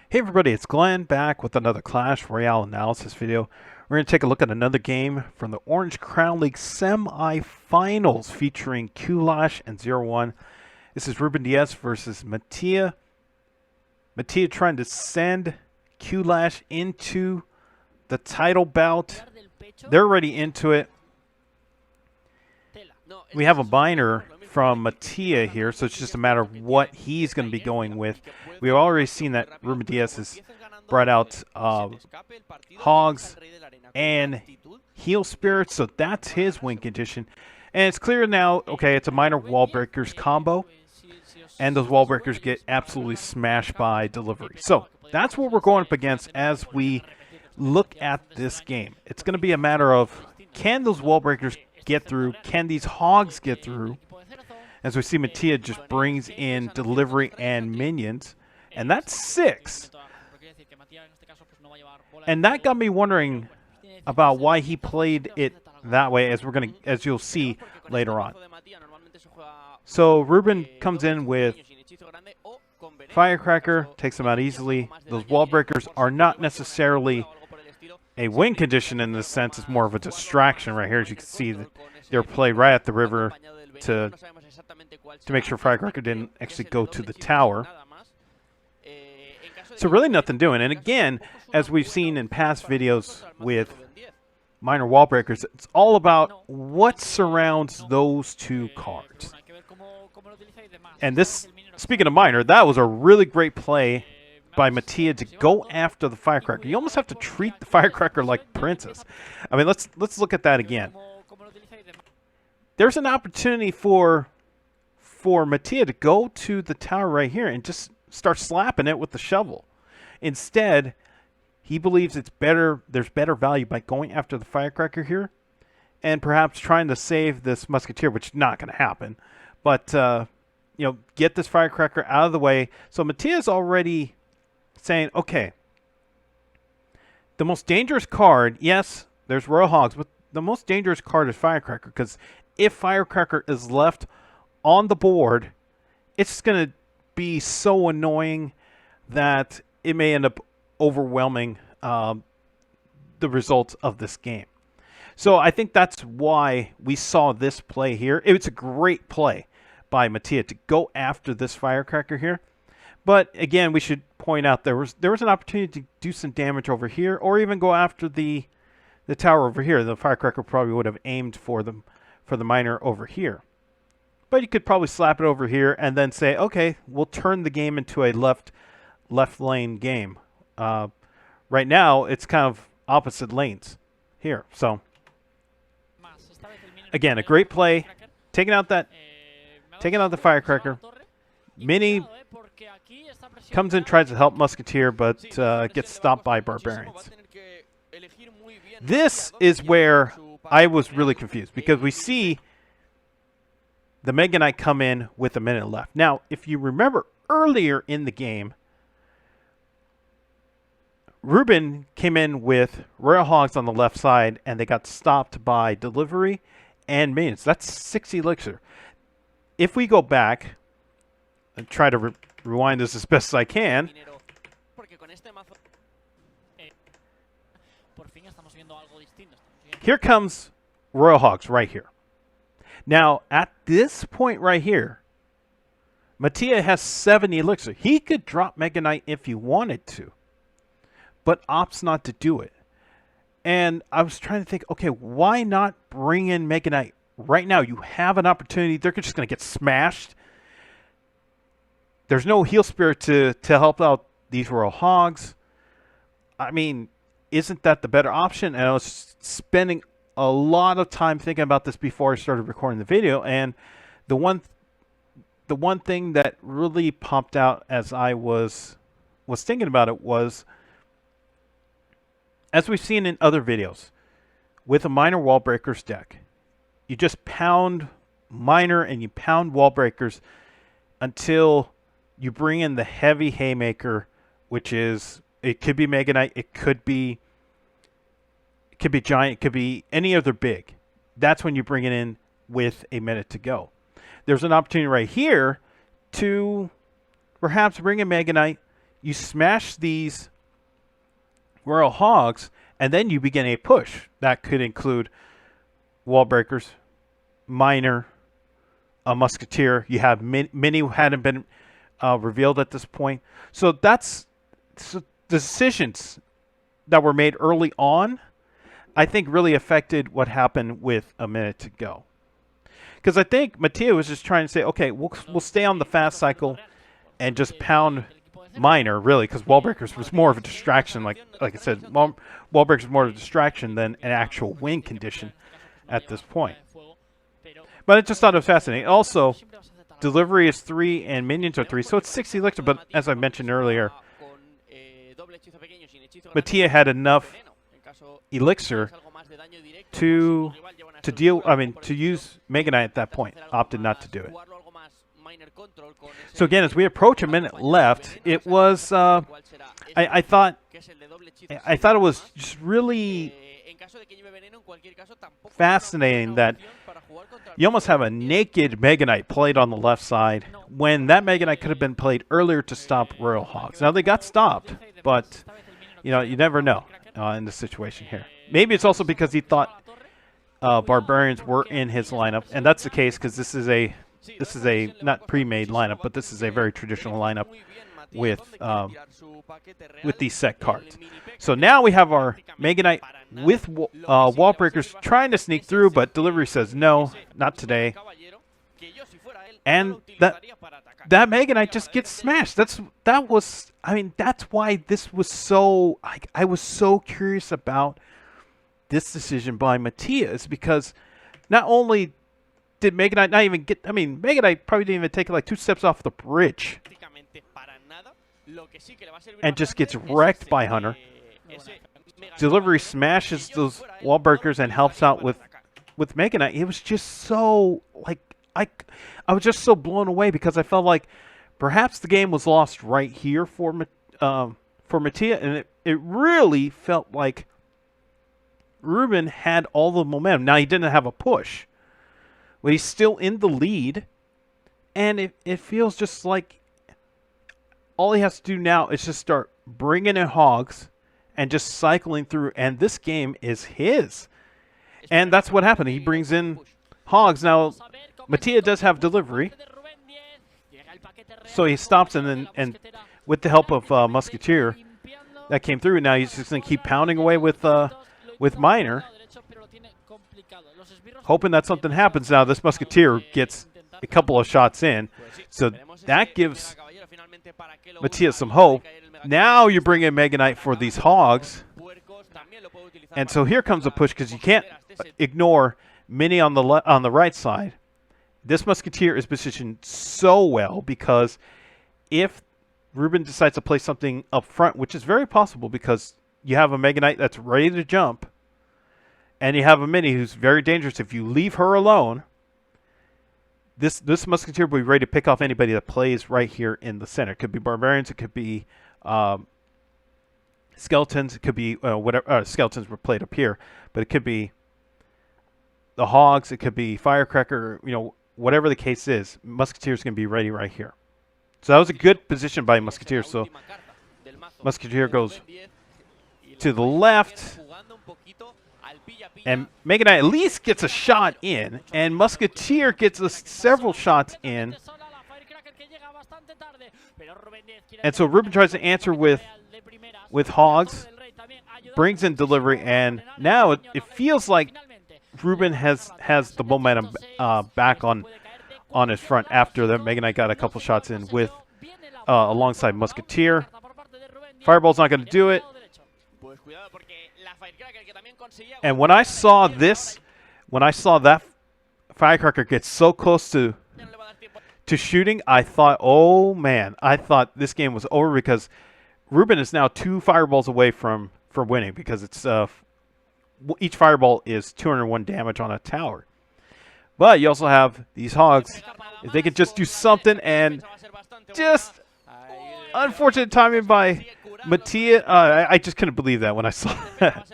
Hey everybody, it's Glenn back with another Clash Royale analysis video. We're going to take a look at another game from the Orange Crown League semifinals featuring Qlash and ZeroOne. This is Ruben Diaz versus Mattiaa. Mattiaa trying to send Qlash into the title bout. They're already into it. We have a minor from Mattiaa here, so it's just a matter of what he's going to be going with. We've already seen that Ruben Diaz has brought out Hogs and Heal Spirits, so that's his win condition. And it's clear now, okay, it's a minor Wallbreakers combo, and those Wallbreakers get absolutely smashed by delivery. So that's what we're going up against as we look at this game. It's going to be a matter of, can those Wallbreakers get through? Can these Hogs get through? As we see, Mattiaa just brings in delivery and minions, and that's 6. And that got me wondering about why he played it that way, as you'll see later on. So Ruben comes in with Firecracker, takes them out easily. Those Wallbreakers are not necessarily a win condition in this sense. It's more of a distraction right here. As you can see, they're played right at the river to make sure Firecracker didn't actually go to the tower. So really nothing doing. And again, as we've seen in past videos with minor Wallbreakers, it's all about what surrounds those two cards. And this, speaking of minor, that was a really great play by Mattiaa to go after the Firecracker. You almost have to treat the Firecracker like Princess. I mean, let's look at that again. There's an opportunity for Mattiaa to go to the tower right here and just start slapping it with the shovel. Instead, he believes it's better. There's better value by going after the Firecracker here, and perhaps trying to save this Musketeer, which is not going to happen. But get this Firecracker out of the way. So Mattiaa's already saying, okay, the most dangerous card, yes, there's Royal Hogs, but the most dangerous card is Firecracker, because if Firecracker is left on the board, it's going to be so annoying that it may end up overwhelming the results of this game. So I think that's why we saw this play here. It's a great play by Mattiaa to go after this Firecracker here. But again, we should point out there was an opportunity to do some damage over here, or even go after the tower over here. The Firecracker probably would have aimed for the miner over here. But you could probably slap it over here and then say, okay, we'll turn the game into a left lane game. Right now, it's kind of opposite lanes here. So again, a great play, taking out the Firecracker. Mini comes in, tries to help Musketeer, but gets stopped by Barbarians. This is where I was really confused, because we see the Mega Knight come in with a minute left. Now, if you remember earlier in the game, Ruben came in with Royal Hogs on the left side, and they got stopped by delivery and minions. That's 6 elixir. If we go back and try to rewind this as best as I can, here comes Royal Hogs right here. Now, at this point right here, Mattiaa has 7 elixir. He could drop Mega Knight if he wanted to, but opts not to do it. And I was trying to think, okay, why not bring in Mega Knight right now? You have an opportunity. They're just going to get smashed. There's no Heal Spirit to help out these Royal Hogs. I mean, isn't that the better option? And I was spending a lot of time thinking about this before I started recording the video, and the one thing that really popped out as I was thinking about it was, as we've seen in other videos, with a minor Wallbreakers deck, you just pound minor and you pound Wallbreakers until you bring in the heavy haymaker, which is, it could be Mega Knight, it could be Giant, it could be any other big. That's when you bring it in with a minute to go. There's an opportunity right here to perhaps bring in Mega Knight, you smash these Royal Hogs, and then you begin a push. That could include Wallbreakers, Miner, a Musketeer. You have many who hadn't been revealed at this point. So that's the decisions that were made early on, I think really affected what happened with a minute to go. Because I think Mattiaa was just trying to say, okay, we'll stay on the fast cycle and just pound Miner, really, because Wallbreakers was more of a distraction. Like I said, Wallbreakers was more of a distraction than an actual win condition at this point. But I just thought it was fascinating. Also, delivery is 3 and minions are 3, so it's 6 elixir. But as I mentioned earlier, Mattiaa had enough elixir to use Mega Knight at that point. Opted not to do it. So again, as we approach a minute left, it was I thought it was just really fascinating that you almost have a naked Mega Knight played on the left side when that Mega Knight could have been played earlier to stop Royal Hogs. Now they got stopped, but you never know in this situation here. Maybe it's also because he thought Barbarians were in his lineup, and that's the case because this is a not pre-made lineup, but this is a very traditional lineup with these set cards. So now we have our Mega Knight with Wallbreakers trying to sneak through, but delivery says no, not today. And that Mega Knight just gets smashed. That's why this was so. I was so curious about this decision by Mattiaa, is because not only did Mega Knight not even get, Mega Knight probably didn't even take like 2 steps off the bridge and just gets wrecked by Hunter. Delivery smashes those Wallbreakers and helps out with Mega Knight. It was just so, I was just so blown away because I felt like perhaps the game was lost right here for Mattiaa, and it really felt like Ruben had all the momentum. Now, he didn't have a push, but he's still in the lead, and it feels just like all he has to do now is just start bringing in Hogs and just cycling through, and this game is his. And that's what happened. He brings in Hogs. Now, Mattiaa does have delivery, so he stops, and with the help of Musketeer that came through, now he's just going to keep pounding away with Miner, hoping that something happens. Now this Musketeer gets a couple of shots in, so that gives Mattiaa some hope. Now you bring in Mega Knight for these Hogs, and so here comes a push because you can't ignore Mini on the right side. This Musketeer is positioned so well because if Ruben decides to play something up front, which is very possible because you have a Mega Knight that's ready to jump, and you have a Mini who's very dangerous. If you leave her alone, this Musketeer will be ready to pick off anybody that plays right here in the center. It could be Barbarians, it could be Skeletons, it could be whatever. Skeletons were played up here, but it could be the Hogs, it could be Firecracker, whatever the case is, Musketeer's going to be ready right here. So that was a good position by Musketeer. So Musketeer goes to the left, and Mega Knight at least gets a shot in, and Musketeer gets several shots in. And so Ruben tries to answer with Hogs, brings in delivery, and now it feels like Ruben has the momentum back on his front after the Mega Knight got a couple shots in with alongside Musketeer. Fireball's not going to do it. And when I saw that Firecracker get so close to shooting, I thought, oh man, I thought this game was over because Ruben is now 2 fireballs away from winning because it's each fireball is 201 damage on a tower. But you also have these Hogs. If they could just do something, and just unfortunate timing by Mattiaa. I just couldn't believe that when I saw that.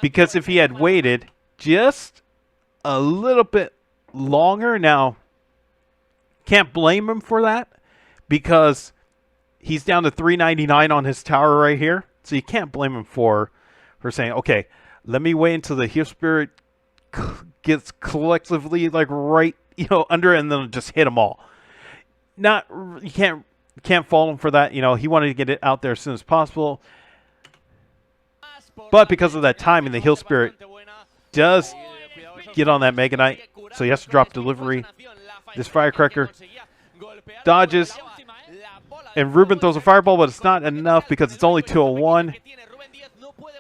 Because if he had waited just a little bit longer, now can't blame him for that because He's down to 399 on his tower right here. So you can't blame him for saying, okay, let me wait until the heal spirit gets collectively like right, under it, and then just hit them all. You can't fault him for that. He wanted to get it out there as soon as possible. But because of that timing, the heal spirit does get on that Mega Knight, so he has to drop delivery. This firecracker dodges, and Ruben throws a fireball, but it's not enough because it's only 201,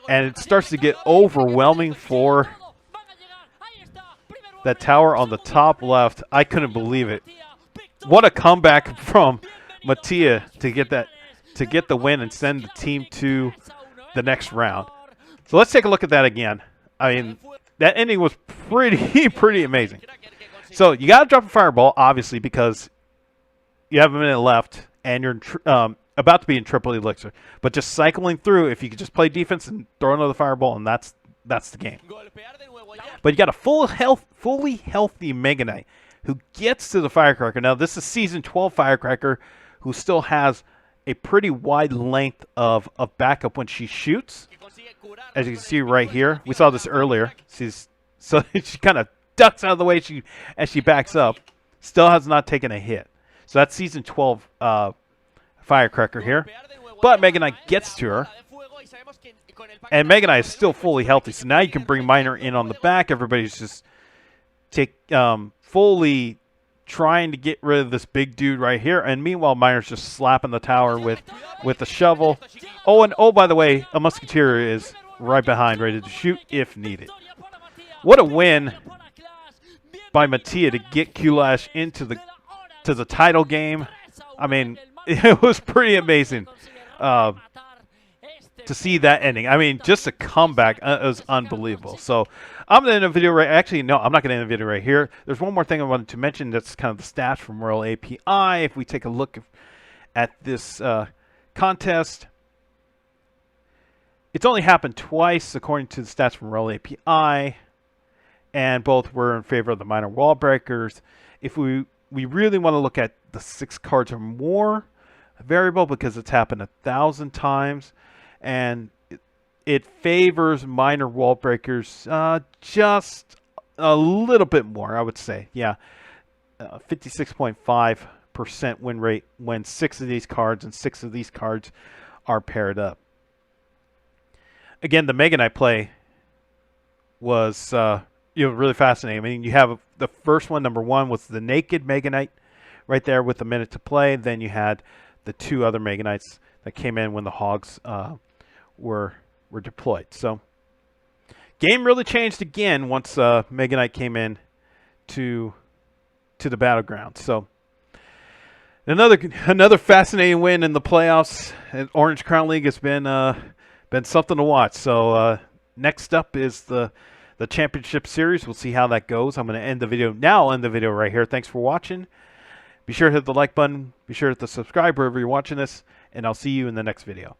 and it starts to get overwhelming for that tower on the top left. I couldn't believe it. What a comeback from Mattiaa to get the win and send the team to the next round. So let's take a look at that again. I mean, that ending was pretty amazing. So you got to drop a fireball, obviously, because you have a minute left and you're about to be in triple elixir. But just cycling through, if you could just play defense and throw another fireball, and that's the game. But you got a fully healthy Mega Knight who gets to the firecracker. Now, this is Season 12 firecracker who still has a pretty wide length of backup when she shoots. As you can see right here. We saw this earlier. So she kind of ducks out of the way as she backs up. Still has not taken a hit. So that's Season 12 firecracker here. But Mega Knight gets to her. And Mega Knight is still fully healthy. So now you can bring Miner in on the back. Everybody's just fully trying to get rid of this big dude right here. And meanwhile, Miner's just slapping the tower with the shovel. Oh, by the way, a Musketeer is right behind, ready to shoot if needed. What a win by Mattiaa to get Qlash into the title game. I mean, it was pretty amazing to see that ending. I mean, just a comeback. It was unbelievable. So I'm going to end the video right. Actually, no, I'm not going to end the video right here. There's one more thing I wanted to mention. That's kind of the stats from Royale API. If we take a look at this contest, it's only happened twice according to the stats from Royale API, and both were in favor of the minor Wallbreakers. If we really want to look at the 6 cards or more variable, because it's happened 1,000 times, and it favors minor Wallbreakers just a little bit more, I would say. Yeah, 56.5% win rate when 6 of these cards and 6 of these cards are paired up. Again, the Mega Knight play was really fascinating. I mean, you have the first one, number 1, was the naked Mega Knight right there with a minute to play. Then you had the 2 other Mega Knights that came in when the Hogs were deployed. So game really changed again once Mega Knight came in to the battleground. So another fascinating win in the playoffs. And Orange Crown League has been something to watch. So next up is the championship series. We'll see how that goes. I'm going to end the video now. I'll end the video right here. Thanks for watching. Be sure to hit the like button. Be sure to hit the subscribe wherever you're watching this, and I'll see you in the next video.